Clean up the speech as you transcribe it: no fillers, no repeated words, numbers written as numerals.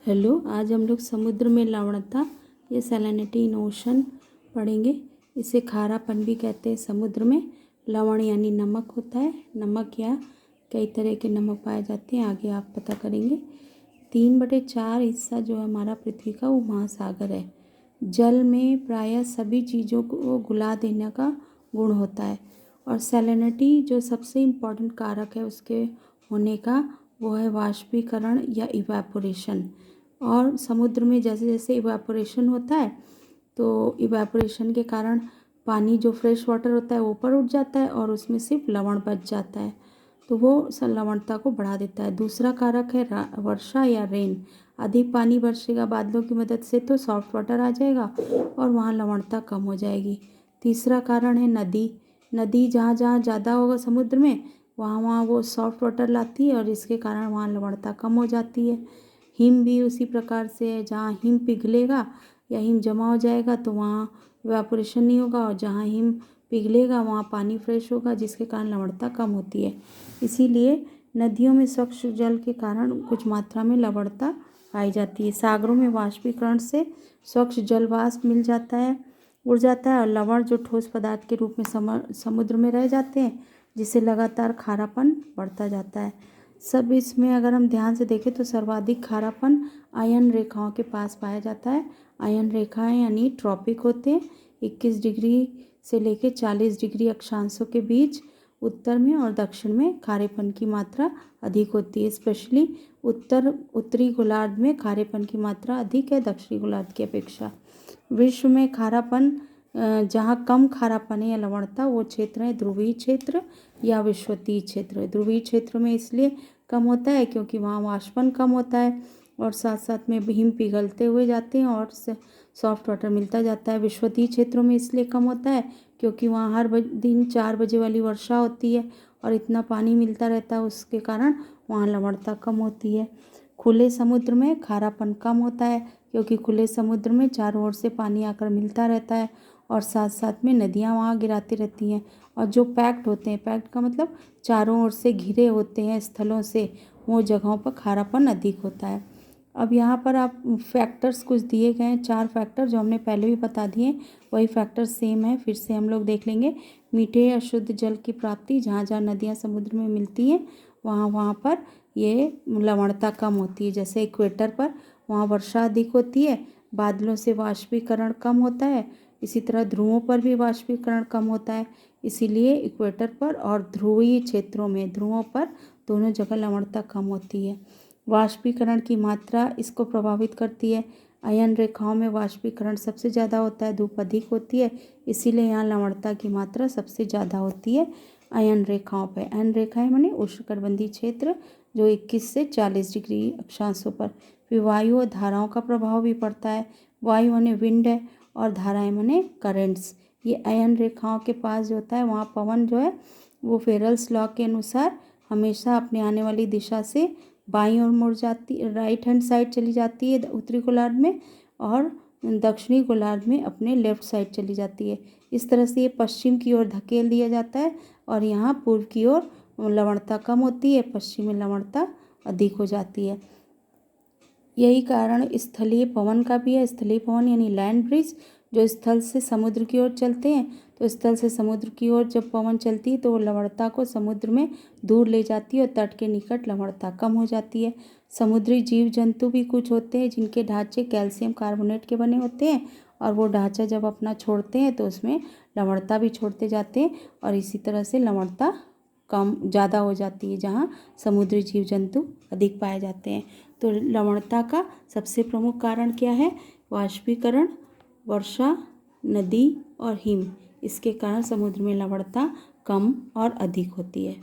Hello, आज हम लोग समुद्र में लवणता या सैलिनिटी इन ओशन पढ़ेंगे। इसे खारापन भी कहते हैं। समुद्र में लवण यानी नमक होता है। नमक या कई तरह के नमक पाए जाते हैं, आगे आप पता करेंगे। 3/4 हिस्सा जो है हमारा पृथ्वी का, वो महासागर है। जल में प्रायः सभी चीज़ों को घुला देने का गुण होता है। और सैलिनिटी जो सबसे इम्पॉर्टेंट कारक है उसके होने का, वो है वाष्पीकरण या इवेपोरेशन। और समुद्र में जैसे जैसे इवेपोरेशन होता है, तो इवेपोरेशन के कारण पानी जो फ्रेश वाटर होता है वो ऊपर उठ जाता है और उसमें सिर्फ लवण बच जाता है, तो वो लवणता को बढ़ा देता है। दूसरा कारक है वर्षा या रेन। अधिक पानी बरसेगा बादलों की मदद से तो सॉफ्ट वाटर आ जाएगा और वहाँ लवणता कम हो जाएगी। तीसरा कारण है नदी। नदी जहाँ जहाँ ज़्यादा होगा समुद्र में, वहाँ वहाँ वो सॉफ्ट वाटर लाती है और इसके कारण वहाँ लवणता कम हो जाती है। हिम भी उसी प्रकार से है। जहाँ हिम पिघलेगा या हिम जमा हो जाएगा तो वहाँ इवेपोरेशन नहीं होगा, और जहाँ हिम पिघलेगा वहाँ पानी फ्रेश होगा, जिसके कारण लवणता कम होती है। इसीलिए नदियों में स्वच्छ जल के कारण कुछ मात्रा में लवणता पाई जाती है। सागरों में वाष्पीकरण से स्वच्छ जल वाष्प मिल जाता है, उड़ जाता है, और लवण जो ठोस पदार्थ के रूप में समुद्र में रह जाते हैं, जिससे लगातार खारापन बढ़ता जाता है। सब इसमें अगर हम ध्यान से देखें तो सर्वाधिक खारापन आयन रेखाओं के पास पाया जाता है। आयन रेखाएं यानी ट्रॉपिक होते हैं। 21 डिग्री से लेकर 40 डिग्री अक्षांशों के बीच उत्तर में और दक्षिण में खारेपन की मात्रा अधिक होती है। स्पेशली उत्तरी गोलार्ध में खारेपन की मात्रा अधिक है दक्षिणी गोलार्ध की अपेक्षा। विश्व में खारापन जहाँ कम खारापन है या लवणता, वो क्षेत्र है ध्रुवीय क्षेत्र या विषुवतीय क्षेत्र। ध्रुवीय क्षेत्र में इसलिए कम होता है क्योंकि वहाँ वाष्पन कम होता है और साथ साथ में हिम पिघलते हुए जाते हैं और सॉफ्ट वाटर मिलता जाता है। विषुवतीय क्षेत्रों में इसलिए कम होता है क्योंकि वहाँ हर दिन 4 बजे वाली वर्षा होती है और इतना पानी मिलता रहता है, उसके कारण वहाँ लवणता कम होती है। खुले समुद्र में खारापन कम होता है क्योंकि खुले समुद्र में चारों ओर से पानी आकर मिलता रहता है और साथ साथ में नदियाँ वहाँ गिराती रहती हैं। और जो पैक्ड होते हैं, पैक्ड का मतलब चारों ओर से घिरे होते हैं स्थलों से, वो जगहों पर खारापन अधिक होता है। अब यहाँ पर आप फैक्टर्स कुछ दिए गए हैं, 4 फैक्टर जो हमने पहले भी बता दिए, वही फैक्टर सेम है, फिर से हम लोग देख लेंगे। मीठे या शुद्ध जल की प्राप्ति, जहाँ जहाँ नदियाँ समुद्र में मिलती हैं वहाँ वहाँ पर ये लवणता कम होती है। जैसे इक्वेटर पर वहाँ वर्षा अधिक होती है, बादलों से वाष्पीकरण कम होता है। इसी तरह ध्रुवों पर भी वाष्पीकरण कम होता है, इसीलिए इक्वेटर पर और ध्रुवीय क्षेत्रों में, ध्रुवों पर दोनों जगह लवणता कम होती है। वाष्पीकरण की मात्रा इसको प्रभावित करती है। अयन रेखाओं में वाष्पीकरण सबसे ज़्यादा होता है, धूप अधिक होती है, इसीलिए यहाँ लवणता की मात्रा सबसे ज़्यादा होती है अयन रेखाओं पर। अयन रेखाएं माने उष्णकटिबंधीय क्षेत्र जो 21 से 40 डिग्री अक्षांशों पर। फिर वायु और धाराओं का प्रभाव भी पड़ता है। वायु माने विंड है और धाराएं माने करेंट्स। ये अयन रेखाओं के पास जो होता है वहाँ पवन जो है वो फेरल्स लॉ के अनुसार हमेशा अपने आने वाली दिशा से बाईं ओर मुड़ जाती, राइट हैंड साइड चली जाती है उत्तरी गोलार्ध में, और दक्षिणी गोलार्ध में अपने लेफ्ट साइड चली जाती है। इस तरह से ये पश्चिम की ओर धकेल दिया जाता है और यहाँ पूर्व की ओर लवणता कम होती है, पश्चिम में लवणता अधिक हो जाती है। यही कारण स्थलीय पवन का भी है। स्थलीय पवन यानी लैंड ब्रीज, जो स्थल से समुद्र की ओर चलते हैं, तो स्थल से समुद्र की ओर जब पवन चलती है तो वो लवणता को समुद्र में दूर ले जाती है और तट के निकट लवणता कम हो जाती है। समुद्री जीव जंतु भी कुछ होते हैं जिनके ढांचे कैल्शियम कार्बोनेट के बने होते हैं, और वो ढांचा जब अपना छोड़ते हैं तो उसमें लवणता भी छोड़ते जाते हैं, और इसी तरह से लवणता कम ज़्यादा हो जाती है जहाँ समुद्री जीव जंतु अधिक पाए जाते हैं। तो लवणता का सबसे प्रमुख कारण क्या है? वाष्पीकरण, वर्षा, नदी और हिम। इसके कारण समुद्र में लवणता कम और अधिक होती है।